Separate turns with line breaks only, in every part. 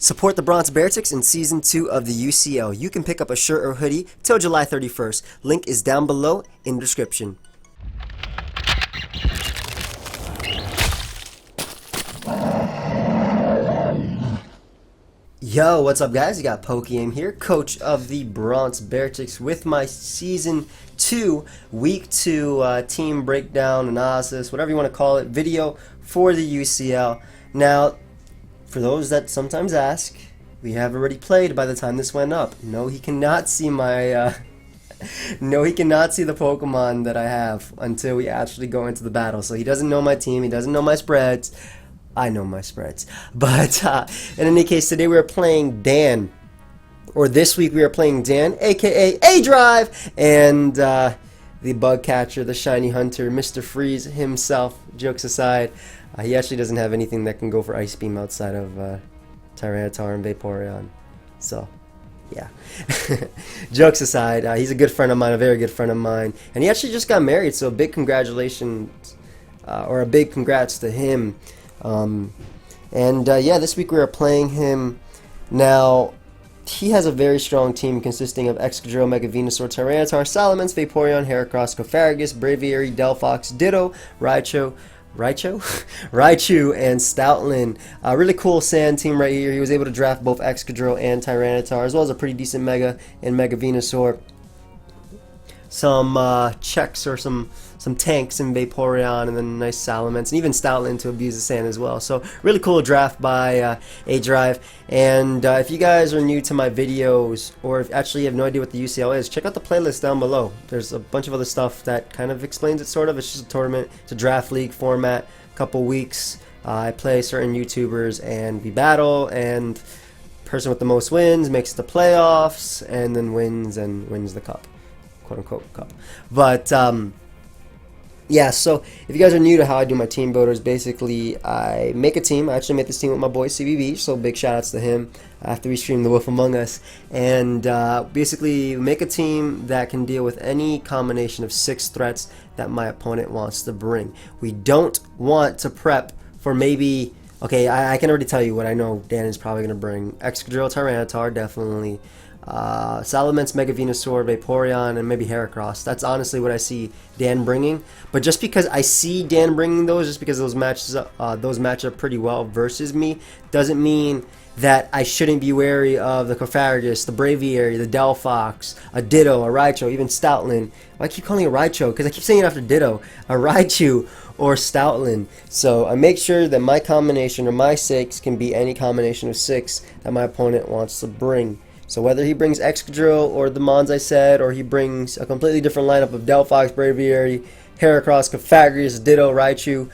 Support the Bronx Beartics in Season 2 of the UCL. You can pick up a shirt or hoodie till July 31st. Link is down below in the description. Yo, what's up guys? You got pokeaim here, coach of the Bronx Beartics with my Season 2, Week 2 team breakdown, analysis, whatever you want to call it, video for the UCL. Now, for those that sometimes ask, we have already played by the time this went up. No, he cannot see my, no, he cannot see the Pokemon that I have until we actually go into the battle. So he doesn't know my team, he doesn't know my spreads. I know my spreads. But in any case, today we are playing Dan. Or this week we are playing Dan, aka A-Drive, and the bug catcher, the shiny hunter, Mr. Freeze himself. Jokes aside, he actually doesn't have anything that can go for Ice Beam outside of Tyranitar and Vaporeon. So, yeah. Jokes aside, he's a good friend of mine, a very good friend of mine. And he actually just got married, so big congratulations, or a big congrats to him. Yeah, this week we are playing him. Now, he has a very strong team consisting of Excadrill, Mega Venusaur, Tyranitar, Salamence, Vaporeon, Heracross, Cofagrigus, Braviary, Delphox, Ditto, Raichu, and Stoutland. Really cool sand team right here. He was able to draft both Excadrill and Tyranitar, as well as a pretty decent Mega and Mega Venusaur. Some checks or some tanks in Vaporeon, and then a nice Salamence, and even Stoutland to abuse the sand as well. So really cool draft by A-Drive. And if you guys are new to my videos, or if actually you have no idea what the UCL is, check out the playlist down below. There's a bunch of other stuff that kind of explains it, sort of. It's just a tournament, it's a draft league format, couple weeks. I play certain YouTubers and we battle, and person with the most wins makes the playoffs, and then wins the cup, quote unquote cup. But yeah, so if you guys are new to how I do my team builders, basically I make a team. I actually made this team with my boy CBB, so big shout outs to him after we streamed The Wolf Among Us. And basically make a team that can deal with any combination of 6 threats that my opponent wants to bring. We don't want to prep for maybe, okay, I can already tell you what I know Dan is probably going to bring. Excadrill, Tyranitar, definitely. Salamence, Mega Venusaur, Vaporeon, and maybe Heracross. That's honestly what I see Dan bringing. But just because I see Dan bringing those, just because those match up pretty well versus me, doesn't mean that I shouldn't be wary of the Cofagrigus, the Braviary, the Delphox, a Ditto, a Raichu, even Stoutland. I keep calling it Raichu because I keep saying it after Ditto. A Raichu or Stoutland. So I make sure that my combination or my 6 can be any combination of 6 that my opponent wants to bring. So whether he brings Excadrill or the Mons I said, or he brings a completely different lineup of Delphox, Braviary, Heracross, Cofagrigus, Ditto, Raichu,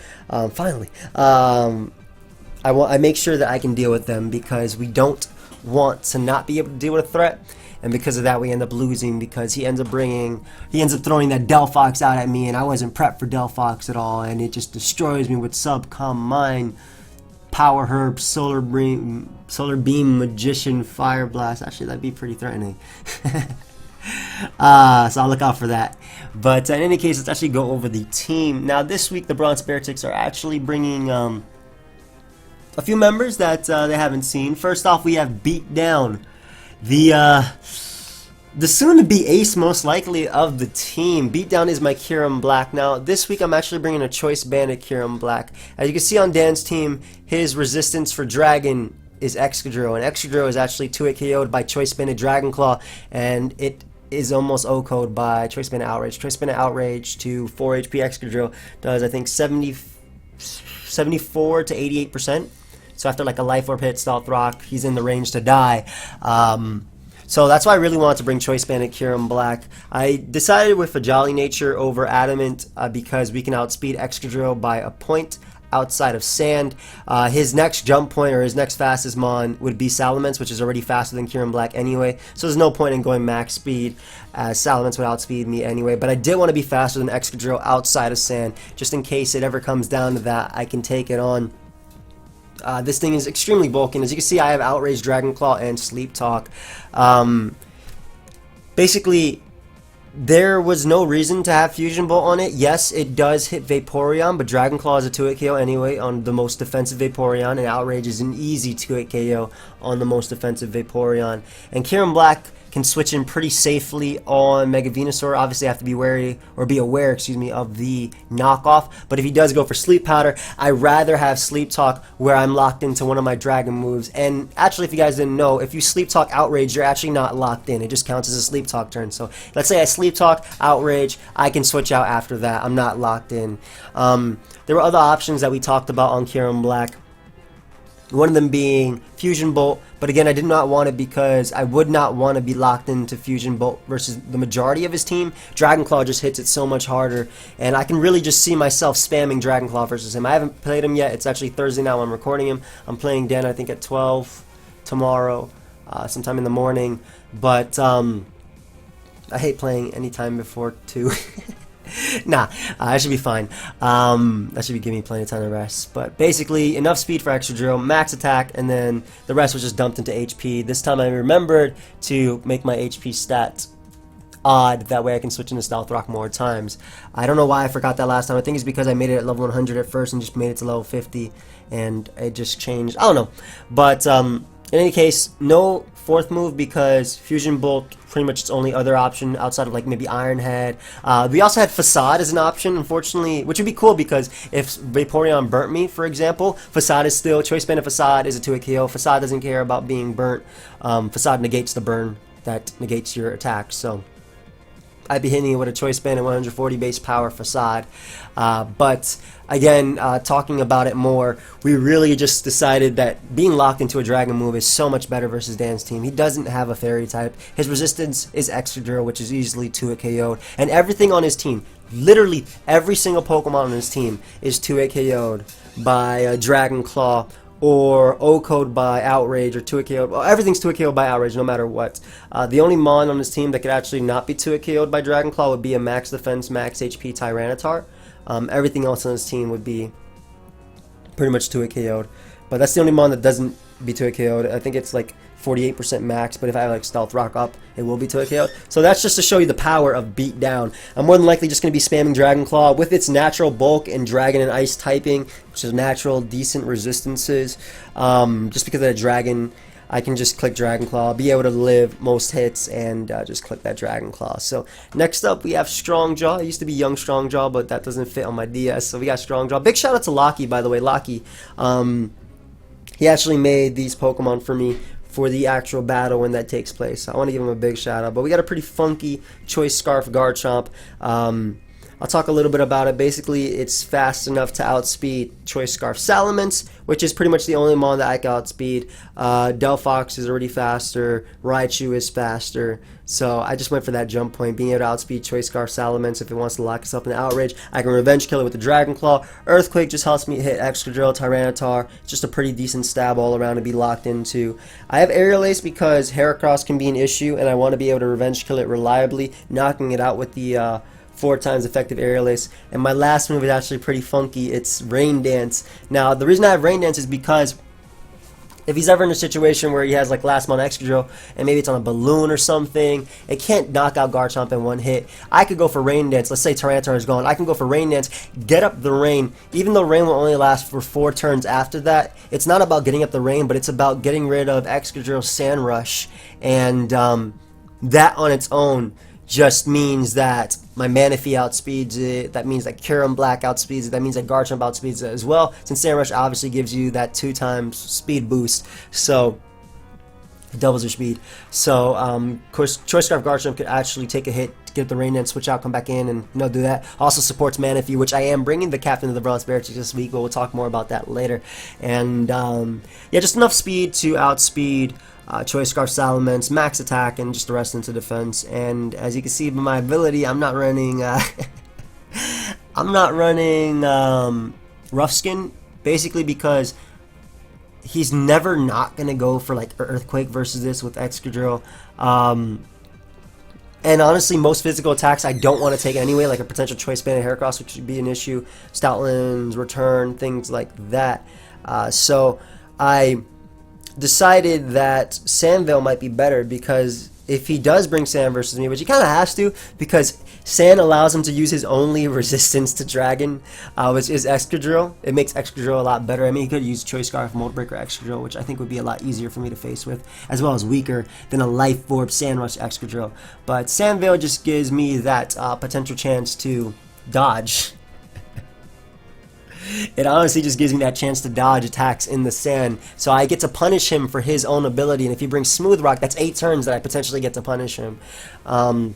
finally, I make sure that I can deal with them, because we don't want to not be able to deal with a threat, and because of that we end up losing, because he ends up throwing that Delphox out at me, and I wasn't prepped for Delphox at all, and it just destroys me with Subcom Mine, Power Herb, Solar Beam, Magician, Fire Blast. Actually, that'd be pretty threatening. So I'll look out for that. But in any case, let's actually go over the team. Now, this week, the Bronx Beartics are actually bringing a few members that they haven't seen. First off, we have Beatdown, the soon-to-be ace, most likely, of the team. Beatdown is my Kyurem-Black. Now, this week I'm actually bringing a Choice Banded Kyurem-Black. As you can see on Dan's team, his resistance for Dragon is Excadrill, and Excadrill is actually 2-hit KO'd by Choice Banded Dragon Claw, and it is almost O-code by Choice Banded Outrage. Choice Banded Outrage to 4 HP Excadrill does, I think, 74 to 88%. So after like a Life Orb hit, Stealth Rock, he's in the range to die. So that's why I really wanted to bring Choice Banded Kyurem-Black. I decided with a Jolly Nature over Adamant because we can outspeed Excadrill by a point outside of Sand. His next jump point, or his next fastest Mon, would be Salamence, which is already faster than Kyurem-Black anyway. So there's no point in going max speed, as Salamence would outspeed me anyway. But I did want to be faster than Excadrill outside of Sand, just in case it ever comes down to that. I can take it on. This thing is extremely bulky, and as you can see, I have Outrage, Dragon Claw, and Sleep Talk. Basically, there was no reason to have Fusion Bolt on it. Yes, it does hit Vaporeon, but Dragon Claw is a 2-hit KO anyway on the most defensive Vaporeon, and Outrage is an easy 2-hit KO on the most defensive Vaporeon. And Kyurem-Black can switch in pretty safely on Mega Venusaur. Obviously I have to be wary, or be aware, excuse me, of the knockoff. But if he does go for Sleep Powder, I'd rather have Sleep Talk where I'm locked into one of my Dragon moves. And actually, if you guys didn't know, if you Sleep Talk Outrage, you're actually not locked in. It just counts as a Sleep Talk turn. So let's say I Sleep Talk Outrage, I can switch out after that. I'm not locked in. There were other options that we talked about on Kyurem-Black. One of them being Fusion Bolt, but again, I did not want it because I would not want to be locked into Fusion Bolt versus the majority of his team. Dragon Claw just hits it so much harder, and I can really just see myself spamming Dragon Claw versus him. I haven't played him yet. It's actually Thursday now when I'm recording him. I'm playing Dan, I think, at 12 tomorrow, sometime in the morning, but I hate playing anytime before 2. Nah, I should be fine. That should be giving me plenty of time to rest. But basically, enough speed for Extra Drill, max attack, and then the rest was just dumped into HP. This time I remembered to make my HP stats odd, that way I can switch into Stealth Rock more times. I don't know why I forgot that last time. I think it's because I made it at level 100 at first and just made it to level 50, and it just changed. I don't know. But in any case, no fourth move because Fusion Bolt pretty much its only other option outside of like maybe Iron Head. We also had Facade as an option, unfortunately, which would be cool because if Vaporeon burnt me, for example, Facade is still, Choice Band of Facade is a 2-hit KO. Facade doesn't care about being burnt. Facade negates the burn that negates your attack, so I'd be hitting it with a Choice Band and 140 base power Facade. But again, talking about it more, we really just decided that being locked into a Dragon move is so much better versus Dan's team. He doesn't have a Fairy type. His resistance is Extra Drill, which is easily 2-hit KO'd. And everything on his team, literally every single Pokemon on his team is 2-hit KO'd by a Dragon Claw, or O-Code by Outrage, or 2-hit KO'd. Well, everything's 2-hit KO'd by Outrage, no matter what. The only Mon on his team that could actually not be 2-hit KO'd by Dragon Claw would be a max defense, max HP Tyranitar. Everything else on his team would be pretty much 2-hit KO'd. But that's the only Mon that doesn't be 2-hit KO'd. I think it's like 48% max, but if I have like Stealth Rock up, it will be 2-hit KO'd. So that's just to show you the power of Beat Down. I'm more than likely just going to be spamming Dragon Claw with its natural bulk and Dragon and Ice typing, which is natural, decent resistances. Just because of the Dragon, I can just click Dragon Claw, be able to live most hits, and just click that Dragon Claw. So next up, we have Strong Jaw. It used to be Young Strong Jaw, but that doesn't fit on my DS, so we got Strong Jaw. Big shout out to Locky, by the way. Locky, he actually made these Pokemon for me for the actual battle when that takes place. So I want to give him a big shout out. But we got a pretty funky Choice Scarf Garchomp. I'll talk a little bit about it. Basically, it's fast enough to outspeed Choice Scarf Salamence, which is pretty much the only Mon that I can outspeed. Delphox is already faster. Raichu is faster. So I just went for that jump point, being able to outspeed Choice Scarf Salamence if it wants to lock itself in Outrage. I can Revenge Kill it with the Dragon Claw. Earthquake just helps me hit Extra Drill, Tyranitar. It's just a pretty decent stab all around to be locked into. I have Aerial Ace because Heracross can be an issue, and I want to be able to Revenge Kill it reliably, knocking it out with the 4 times effective Aerial Ace. And my last move is actually pretty funky. It's Rain Dance. Now, the reason I have Rain Dance is because if he's ever in a situation where he has like last Mon Extra Drill and maybe it's on a balloon or something, it can't knock out Garchomp in one hit. I could go for Rain Dance. Let's say Tyranitar is gone. I can go for Rain Dance, get up the rain. Even though rain will only last for 4 turns after that, it's not about getting up the rain, but it's about getting rid of Extra Drill Sand Rush. And that on its own just means that my Manaphy outspeeds it. That means that Kyurem-Black outspeeds it. That means that Garchomp outspeeds it as well, since Sand Rush obviously gives you that 2 times speed boost, so it doubles your speed. So of course, Choice Scarf Garchomp could actually take a hit to get the Rain Dance, switch out, come back in, and do that. Also supports Manaphy, which I am bringing the captain of the Bronx Beartics this week, but we'll talk more about that later. And yeah, just enough speed to outspeed Choice Scarf Salamence, max attack, and just the rest into defense. And as you can see by my ability, I'm not running Rough Skin, basically because he's never not gonna go for like Earthquake versus this with Extra Drill. And honestly, most physical attacks I don't want to take anyway, like a potential Choice Band of Heracross, which would be an issue, Stoutland's Return, things like that. So I decided that Sandvale might be better because if he does bring Sand versus me, which he kind of has to, because Sand allows him to use his only resistance to Dragon, which is Excadrill. It makes Excadrill a lot better. I mean, he could use Choice Scarf, Mold Breaker, Excadrill, which I think would be a lot easier for me to face with, as well as weaker than a Life Orb Sand Rush Excadrill. But Sand Veil just gives me that potential chance to dodge. It honestly just gives me that chance to dodge attacks in the sand, so I get to punish him for his own ability. And if he brings Smooth Rock, that's 8 turns that I potentially get to punish him. I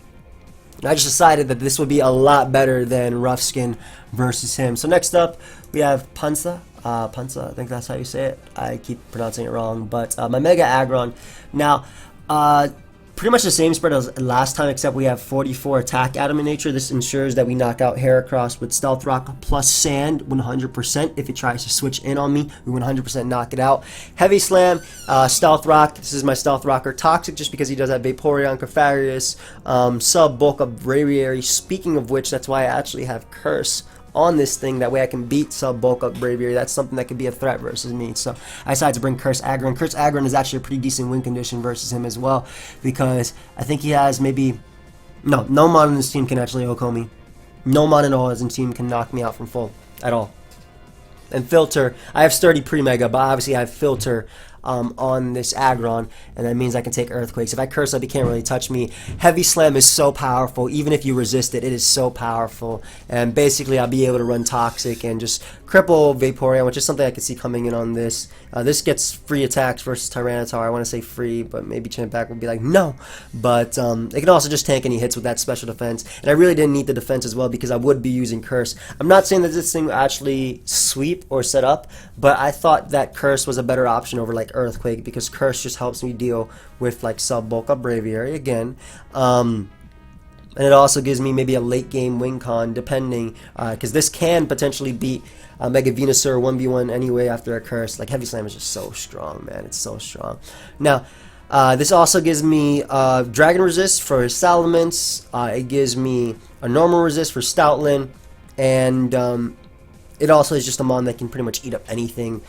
just decided that this would be a lot better than Rough Skin versus him. So next up, we have Punsa. Punsa, I think that's how you say it. I keep pronouncing it wrong, but my Mega Aggron. Now, pretty much the same spread as last time, except we have 44 attack Adamant Nature. This ensures that we knock out Heracross with Stealth Rock plus Sand 100%. If it tries to switch in on me, we 100% knock it out. Heavy Slam, Stealth Rock. This is my Stealth Rocker. Toxic, just because he does have Vaporeon, Clefairies, Sub, Bulk Up, Braviary. Speaking of which, that's why I actually have Curse on this thing. That way I can beat Sub, Bulk Up, Braviary. That's something that could be a threat versus me. So I decided to bring Curse Aggron. Curse Aggron is actually a pretty decent win condition versus him as well, because I think he has maybe... No mon in his team can actually OHKO me. No mon in all his team can knock me out from full at all. And Filter, I have Sturdy pre-Mega, but obviously I have Filter on this Aggron, and that means I can take Earthquakes. If I Curse Up, he can't really touch me. Heavy Slam is so powerful. Even if you resist it, it is so powerful. And basically, I'll be able to run Toxic and just cripple Vaporeon, which is something I can see coming in on this. This gets free attacks versus Tyranitar. I want to say free, but maybe Champ-Back will be like, no. But it can also just tank any hits with that special defense. And I really didn't need the defense as well, because I would be using Curse. I'm not saying that this thing will actually sweep or set up, but I thought that Curse was a better option over like Earthquake, because Curse just helps me deal with like Sub, Bulk Up, Braviary again. And it also gives me maybe a late game win con, depending, because this can potentially beat Mega Venusaur 1v1 anyway after a Curse. Like Heavy Slam is just so strong, man. It's so strong. Now, this also gives me Dragon Resist for Salamence. It gives me a normal resist for Stoutland, and it also is just a mon that can pretty much eat up anything.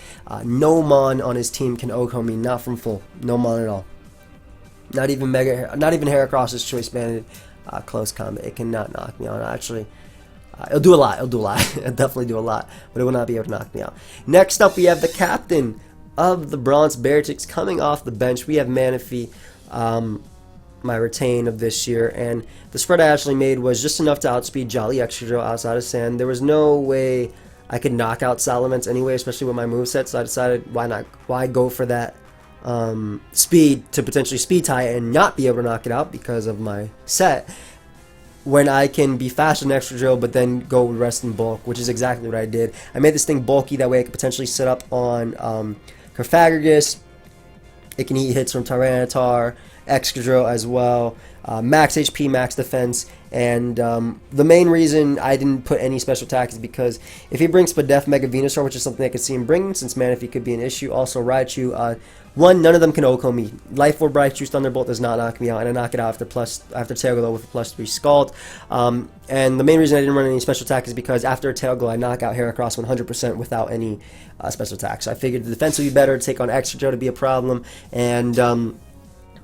No mon on his team can OHKO me, not from full. No mon at all. Not even Heracross's Choice Banded close combat. It cannot knock me out. Actually, it'll do a lot. It'll do a lot. It'll definitely do a lot, but it will not be able to knock me out. Next up, we have the captain of the Bronx Beartics coming off the bench. We have Manaphy, my retain of this year, and the spread I actually made was just enough to outspeed Jolly Excadrill outside of Sand. There was no way I could knock out Salamence anyway, especially with my moveset, so I decided why go for that speed to potentially speed tie and not be able to knock it out because of my set, when I can be faster than Excadrill but then go rest in bulk, which is exactly what I did. I made this thing bulky, that way I could potentially set up on Clefairies. It can eat hits from Tyranitar, Excadrill as well, max HP, max defense, and the main reason I didn't put any special attack is because if he brings Spadef, Mega Venusaur, which is something I could see him bringing, since Manaphy could be an issue. Also Raichu, one, none of them can OHKO me. Life Orb, Raichu's Thunderbolt does not knock me out, and I knock it out after Tail Glow with a +3 Scald. And the main reason I didn't run any special attack is because after a Tail Glow, I knock out Heracross 100% without any special attack. So I figured the defense would be better, take on Excadrill to be a problem, and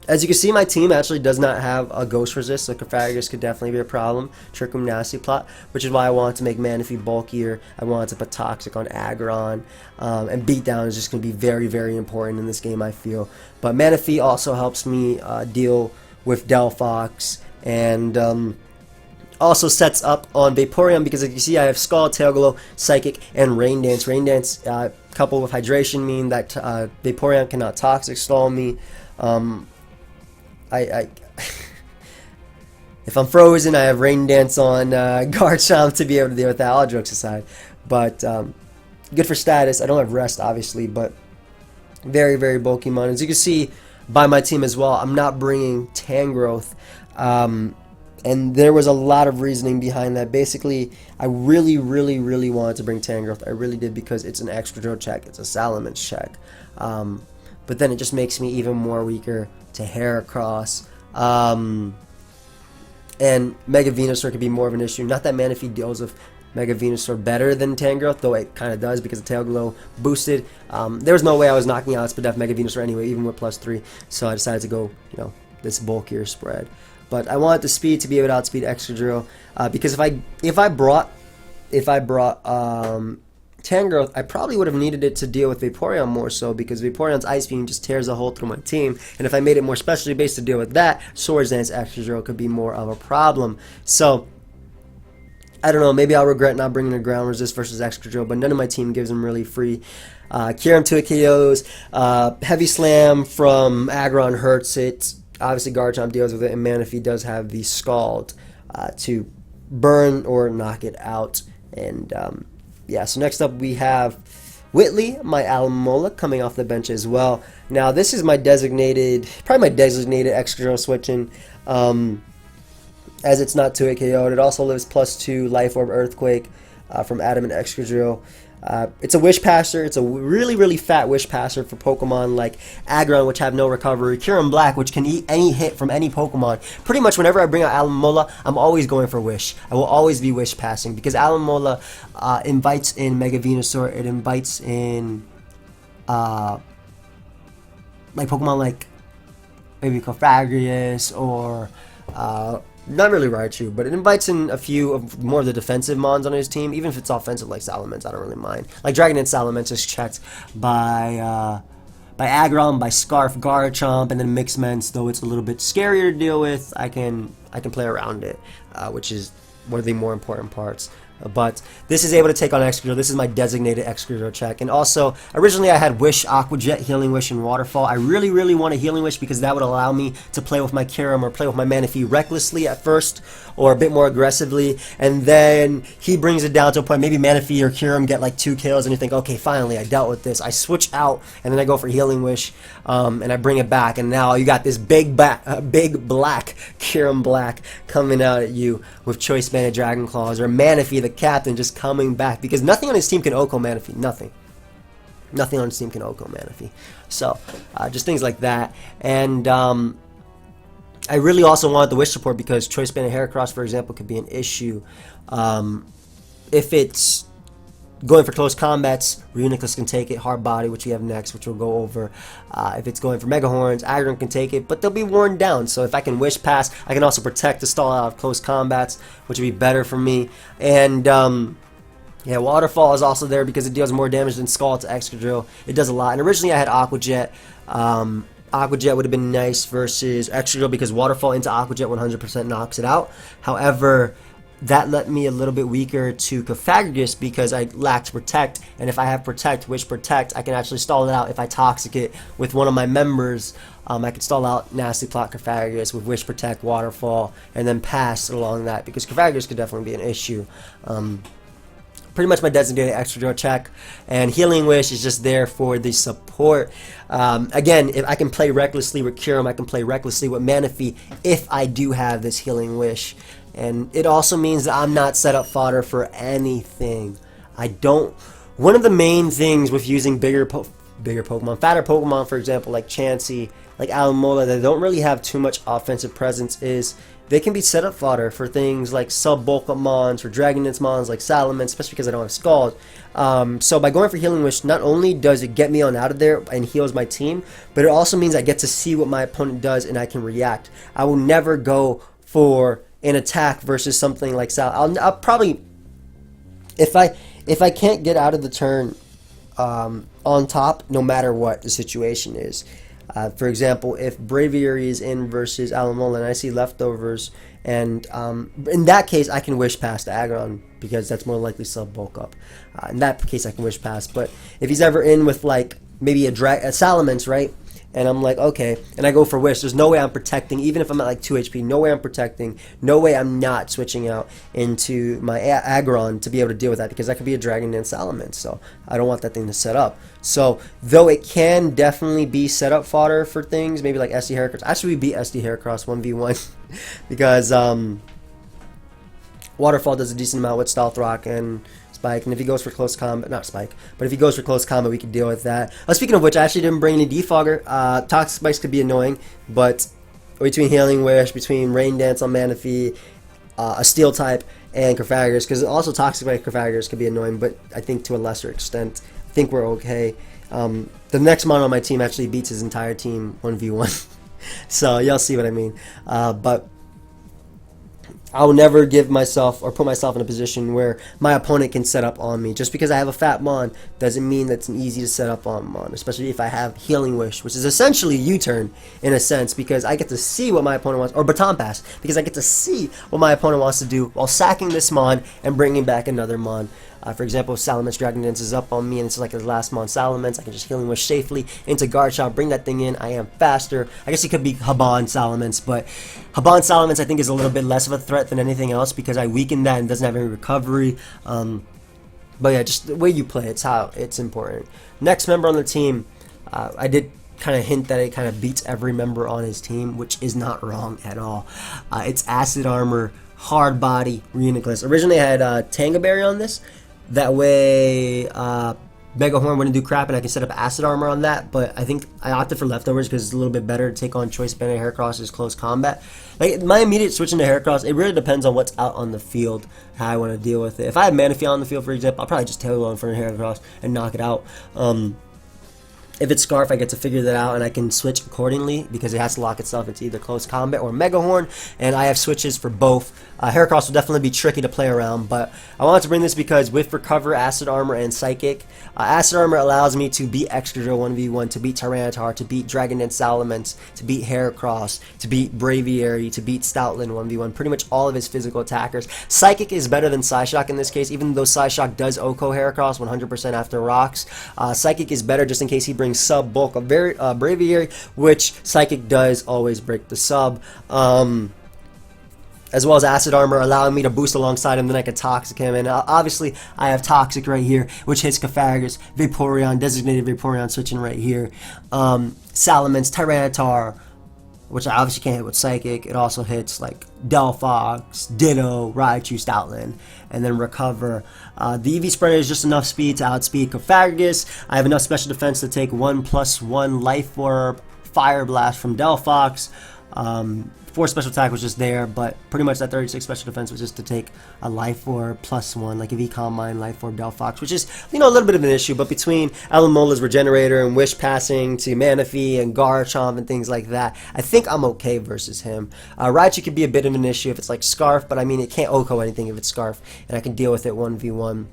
as you can see, my team actually does not have a Ghost Resist, so Clefairies could definitely be a problem. Trick Room Nasty Plot, which is why I wanted to make Manaphy bulkier. I wanted to put Toxic on Aggron, and Beatdown is just going to be very, very important in this game, I feel. But Manaphy also helps me deal with Delphox, and also sets up on Vaporeon, because as you see, I have Scald, Tail Glow, Psychic, and Rain Dance. Rain Dance coupled with Hydration mean that Vaporeon cannot Toxic Stall me. If I'm frozen, I have Rain Dance on Garchomp to be able to deal with that, all jokes aside. But good for status. I don't have Rest, obviously, but very, very bulky mon. As you can see by my team as well, I'm not bringing Tangrowth. And there was a lot of reasoning behind that. Basically, I really, really, really wanted to bring Tangrowth. I really did, because it's an Excadrill check. It's a Salamence check. But then it just makes me even more weaker to Heracross. And Mega Venusaur could be more of an issue. Not that Manaphy deals with Mega Venusaur better than Tangrowth, though it kind of does because the Tail Glow boosted. There was no way I was knocking out Spadef Mega Venusaur anyway, even with +3. So I decided to go, this bulkier spread. But I wanted the speed to be able to outspeed Excadrill, because if I brought Tangrowth, I probably would have needed it to deal with Vaporeon more so, because Vaporeon's Ice Beam just tears a hole through my team, and if I made it more specialty based to deal with that, Swords Dance Excadrill could be more of a problem. So I don't know, maybe I'll regret not bringing a Ground Resist versus Excadrill, but none of my team gives them really free. Kyurem 2 KOs, Heavy Slam from Aggron hurts it, obviously Garchomp deals with it, and Manaphy does have the Scald to burn or knock it out. And yeah, so next up we have Whitley, my Alomomola, coming off the bench as well. Now this is my designated, probably my designated Excadrill switching, as it's not 2-hit KO'd. It also lives +2 Life Orb Earthquake from Adamant Excadrill. It's a Wish Passer. It's a really fat Wish Passer for Pokemon like Aggron, which have no recovery, Kyurem-Black, which can eat any hit from any Pokemon. Pretty much whenever I bring out Alomomola, I'm always going for Wish. I will always be Wish Passing, because Alomomola invites in Mega Venusaur. It invites in like Pokemon like maybe Cofagrius or not really Raichu, but it invites in a few of more of the defensive mons on his team, even if it's offensive like Salamence. I don't really mind. Like Dragon and Salamence is checked by Aggron, by Scarf, Garchomp, and then Mixments. Though it's a little bit scarier to deal with, I can play around it, which is one of the more important parts. But this is able to take on Excadrill. This is my designated Excadrill check. And also, originally I had Wish, Aqua Jet, Healing Wish, and Waterfall. I really want a Healing Wish, because that would allow me to play with my Kyurem or play with my Manaphy recklessly at first, or a bit more aggressively, and then he brings it down to a point, maybe Manaphy or Kyurem get like 2 kills, and you think, okay, finally, I dealt with this. I switch out, and then I go for Healing Wish, and I bring it back, and now you got this big black Kyurem-Black coming out at you with Choice Band Dragon Claws, or Manaphy, the captain, just coming back, because nothing on his team can OHKO Manaphy. Nothing on his team can OHKO Manaphy. So, just things like that. And I really also wanted the Wish support, because Choice Band and Heracross, for example, could be an issue. If it's going for close combats, Reuniclus can take it, Hard Body, which we have next, which we'll go over. If it's going for Mega Horns, Aggron can take it, but they'll be worn down. So if I can Wish Pass, I can also protect to stall out of close combats, which would be better for me. And yeah, Waterfall is also there because it deals more damage than Scald to Excadrill. It does a lot. And originally I had Aqua Jet. Aqua Jet would have been nice versus Excadrill, because Waterfall into Aqua Jet 100% knocks it out. However, that let me a little bit weaker to Cofagrius, because I lacked Protect, and if I have Protect, Wish Protect, I can actually stall it out. If I Toxic it with one of my members, I could stall out Nasty Plot Cofagrius with Wish Protect, Waterfall, and then pass along that, because Cofagrius could definitely be an issue. Pretty much my designated Excadrill check, and Healing Wish is just there for the support. Again, if I can play recklessly with Kyurem, I can play recklessly with Manaphy if I do have this Healing Wish. And it also means that I'm not set up fodder for anything. One of the main things with using bigger Pokemon, fatter Pokemon, for example, like Chansey, like Alomomola, that don't really have too much offensive presence, is they can be set up fodder for things like sub-bulk up mons, for Dragonite mons like Salamence, especially because I don't have Scald. So by going for Healing Wish, not only does it get me on out of there and heals my team, but it also means I get to see what my opponent does and I can react. I will never go for an attack versus something like Sal. I'll probably, if I can't get out of the turn on top, no matter what the situation is. For example, if Braviary is in versus Alomomola and I see leftovers, and in that case I can Wish Pass to Aggron, because that's more likely sub-bulk up. In that case I can Wish Pass, but if he's ever in with like maybe a Salamence, right? And I'm like, okay, and I go for Wish, there's no way I'm protecting, even if I'm at like 2 HP, no way I'm protecting, no way I'm not switching out into my Aggron to be able to deal with that, because that could be a Dragon and Salamence, so I don't want that thing to set up. So, though it can definitely be set up fodder for things, maybe like SD Heracross. Actually, we beat SD Heracross 1v1, because Waterfall does a decent amount with Stealth Rock and Spike, and if he goes for close combat, not Spike, but if he goes for close combat, we can deal with that. Speaking of which, I actually didn't bring any Defogger. Toxic Spikes could be annoying, but between Healing Wish, between Rain Dance on Manaphy, a Steel type, and Cofagrius, because also Toxic Spike Cofagrius could be annoying, but I think to a lesser extent. I think we're okay. The next mon on my team actually beats his entire team 1v1. So y'all see what I mean. But I will never give myself or put myself in a position where my opponent can set up on me. Just because I have a fat mon doesn't mean that's an easy to set up on mon, especially if I have Healing Wish, which is essentially U-turn in a sense, because I get to see what my opponent wants, or Baton Pass, because I get to see what my opponent wants to do while sacking this mon and bringing back another mon. For example, if Salamence Dragon Dance is up on me and it's like his last mon Salamence, I can just Healing Wish safely into Garchomp, bring that thing in. I am faster. I guess it could be Haban Salamence, but Haban Salamence I think is a little bit less of a threat than anything else because I weaken that and doesn't have any recovery. But yeah, just the way you play, it's important. Next member on the team, I did kind of hint that it kind of beats every member on his team, which is not wrong at all. It's Acid Armor, Hard Body, Reuniclus. Originally I had Tanga Berry on this. That way, Mega Horn wouldn't do crap, and I can set up Acid Armor on that. But I think I opted for Leftovers because it's a little bit better to take on Choice Banded Heracross's close combat. Like my immediate switching to Heracross, it really depends on what's out on the field, how I want to deal with it. If I have Manaphy on the field, for example, I'll probably just tail go in front of Heracross and knock it out. If it's Scarf, I get to figure that out, and I can switch accordingly because it has to lock itself into either Close Combat or Mega Horn, and I have switches for both. Heracross will definitely be tricky to play around, but I wanted to bring this because with Recover, Acid Armor, and Psychic, Acid Armor allows me to beat Excadrill 1v1, to beat Tyranitar, to beat Dragon Dance Salamence, to beat Heracross, to beat Braviary, to beat Stoutland 1v1, pretty much all of his physical attackers. Psychic is better than Psyshock in this case, even though Psyshock does OHKO Heracross 100% after rocks. Psychic is better just in case he brings sub bulk of Braviary, which Psychic does always break the sub. As well as Acid Armor, allowing me to boost alongside him, then I can Toxic him. And obviously, I have Toxic right here, which hits Cofagrigus, Vaporeon, Designated Vaporeon switching right here. Salamence, Tyranitar, which I obviously can't hit with Psychic. It also hits like Delphox, Ditto, Raichu, Stoutland, and then Recover. The EV Spreader is just enough speed to outspeed Cofagrigus. I have enough special defense to take 1+1 Life Orb, Fire Blast from Delphox. 4 special attack was just there, but pretty much that 36 special defense was just to take a Life Orb +1, like a V-Calm Mine, Life Orb, Delphox, which is, you know, a little bit of an issue, but between Alomola's Regenerator and Wish Passing to Manaphy and Garchomp and things like that, I think I'm okay versus him. Raichu could be a bit of an issue if it's like Scarf, but I mean, it can't OHKO anything if it's Scarf, and I can deal with it 1v1,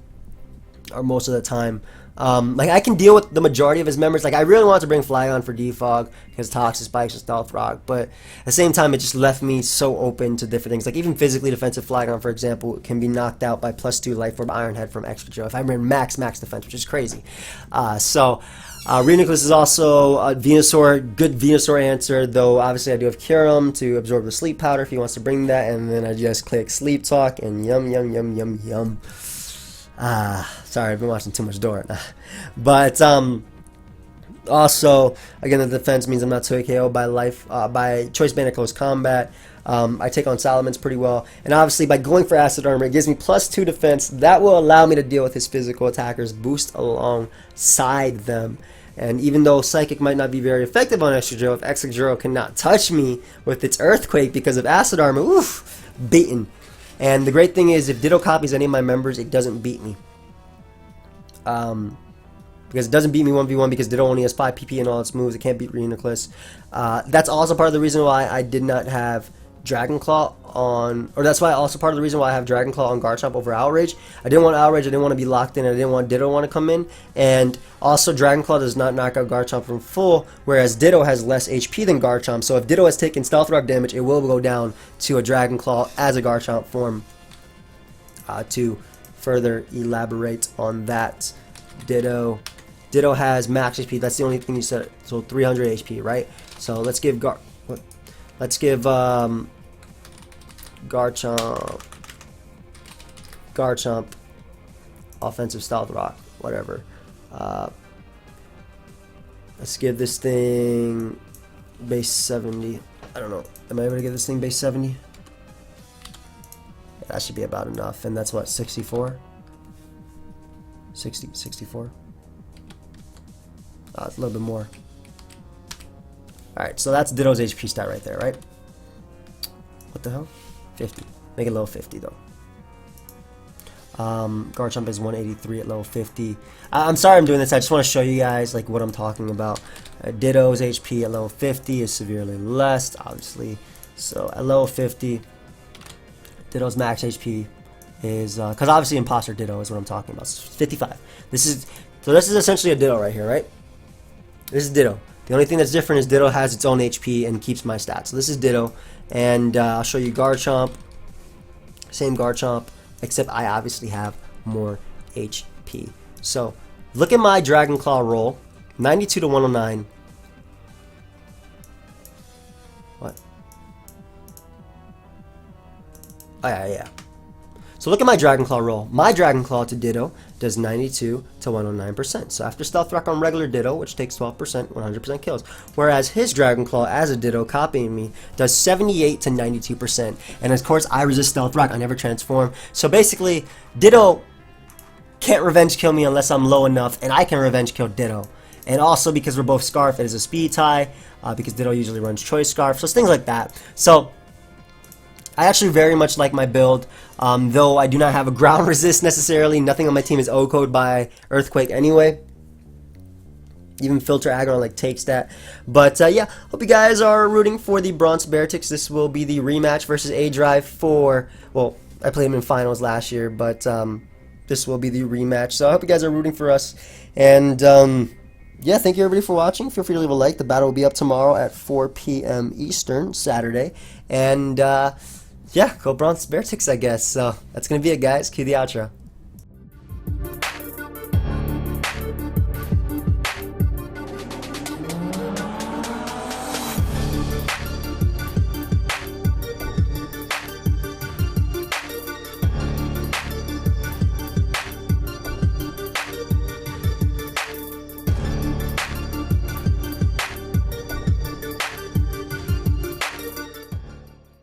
or most of the time. Like I can deal with the majority of his members. Like I really wanted to bring Flygon for Defog because Toxic Spikes and Stealth Rock, but at the same time it just left me so open to different things. Like even physically defensive Flygon, for example, can be knocked out by +2 Life Orb Iron Head from Excadrill if I ran max defense, which is crazy. Reuniclus is also a Venusaur, good Venusaur answer, though obviously I do have Kyurem to absorb the Sleep Powder if he wants to bring that, and then I just click Sleep Talk and yum. Sorry, I've been watching too much Dora. But also, again, the defense means I'm not 2 KO by Choice Banded Close Combat. I take on Salamence pretty well, and obviously by going for Acid Armor, it gives me +2 defense. That will allow me to deal with his physical attackers, boost alongside them. And even though Psychic might not be very effective on Excadrill, if Excadrill cannot touch me with its Earthquake because of Acid Armor, oof, beaten. And the great thing is, if Ditto copies any of my members, it doesn't beat me. Because it doesn't beat me 1v1 because Ditto only has 5 PP and all its moves. It can't beat Reuniclus. That's also part of the reason why I did not have Dragon Claw on, or that's why also part of the reason why I have Dragon Claw on Garchomp over Outrage. I didn't want Outrage, I didn't want to be locked in, I didn't want Ditto to come in, and also Dragon Claw does not knock out Garchomp from full, whereas Ditto has less HP than Garchomp, so if Ditto has taken Stealth Rock damage, it will go down to a Dragon Claw as a Garchomp form. To further elaborate on that, Ditto has max HP, that's the only thing you said, so 300 HP, right? So let's give Garchomp offensive Stealth Rock, whatever. Let's give this thing base 70. I don't know. Am I able to give this thing base 70? That should be about enough. And that's what, 64? 64? It's a little bit more. Alright, so that's Ditto's HP stat right there, right? What the hell? 50. Make it low 50 though. Garchomp is 183 at level 50. I'm sorry I'm doing this. I just want to show you guys like what I'm talking about. Ditto's HP at level 50 is severely less, obviously. So at level 50, Ditto's max HP is because obviously Imposter Ditto is what I'm talking about. It's 55. This is essentially a Ditto right here, right? This is Ditto. The only thing that's different is Ditto has its own HP and keeps my stats. So this is Ditto, and I'll show you Garchomp. Same Garchomp, except I obviously have more HP. So look at my Dragon Claw roll, 92 to 109. What? Oh yeah. So look at my Dragon Claw roll. My Dragon Claw to Ditto does 92 to 109%. So after Stealth Rock on regular Ditto, which takes 12%, 100% kills. Whereas his Dragon Claw as a Ditto, copying me, does 78 to 92%. And of course, I resist Stealth Rock. I never transform. So basically, Ditto can't revenge kill me unless I'm low enough, and I can revenge kill Ditto. And also because we're both Scarf, it is a speed tie, because Ditto usually runs Choice Scarf. So it's things like that. So I actually very much like my build, though I do not have a ground resist necessarily. Nothing on my team is O-code by Earthquake anyway. Even Filter Aggron like takes that. But yeah, hope you guys are rooting for the Bronx Beartics. This will be the rematch versus A-Drive for, well, I played him in finals last year, but this will be the rematch. So I hope you guys are rooting for us. And yeah, thank you everybody for watching. Feel free to leave a like. The battle will be up tomorrow at 4 p.m. Eastern, Saturday. And yeah, go Bronx Beartics, I guess. So that's going to be it, guys. Cue the outro.